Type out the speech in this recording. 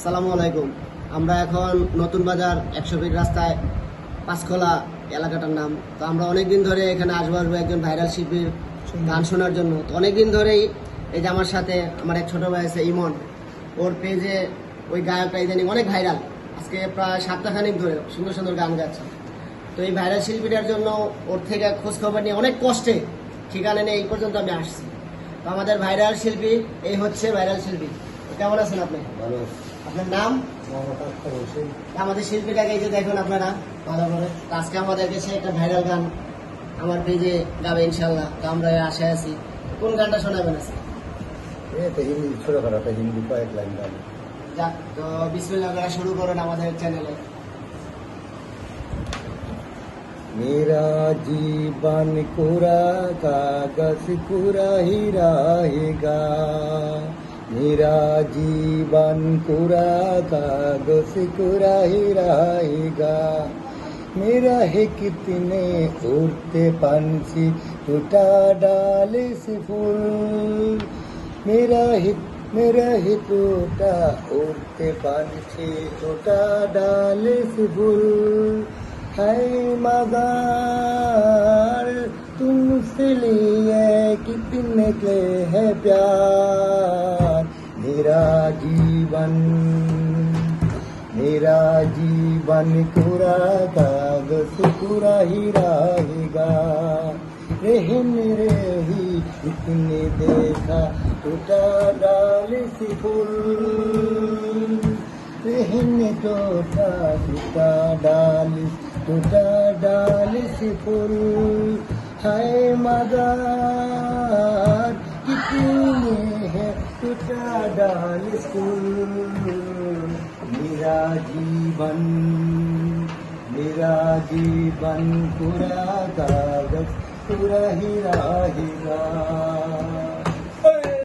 আসসালামু আলাইকুম। আমরা এখন নতুন বাজার 100 ফিট রাস্তায় পাঁচখোলা এলাকাটার নাম। তো আমরা অনেকদিন ধরে এখানে আসবো একজন ভাইরাল শিল্পীর গান শোনার জন্য। তো অনেকদিন ধরেই এই যে আমার সাথে আমার এক ছোট ভাই আছে ইমন, ওর পেজে ওই গায়কটা ইদানিং অনেক ভাইরাল, আজকে প্রায় সপ্তাহখানিক ধরে সুন্দর সুন্দর গান গাচ্ছে। তো এই ভাইরাল শিল্পীটার জন্য ওর থেকে খোঁজ খবর নিয়ে অনেক কষ্টে ঠিকানা নিয়ে এই পর্যন্ত আমি আসছি। তো আমাদের ভাইরাল শিল্পী এই হচ্ছে ভাইরাল শিল্পী। কেমন আছেন আপনি? ভালো। আপনার নাম? আমাদের শিল্পীটাকে এই যে দেখুন আপনারা ভালো করে। আজকে আমাদেরকে সে একটা ভাইরাল গান আমার পেজে গাবে ইনশাল্লাহ। তো আমরা আশায় আছি। কোন গানটা শোনাবেন আজকে? হিন্দি ছোটখাটো হিন্দি কয়েক লাইন গান। যাক, তো বিসমিল্লাহ করে শুরু করেন আমাদের চ্যানেলে। मेरा जीवन कोरा कागज कोरा ही रहेगा, मेरा जीवन कोरा कागज कोरा ही रहेगा, मेरा है कितने उड़ते पंछी टूटा डाल से फूल, मेरा ही टूटा उड़ते पंछी टूटा डाल से फूल, है मगर तुमसे लिए कितने के है प्यार, मेरा जीवन कोरा कागज कोरा ही रहेगा, रहने रही इतने देखा टूटा डाल से फूल, रहने टूटा डाल से फूल, है मगर कितने है टूटा डाल से फूल, मेरा जीवन पूरा कागज पूरा ही रहेगा।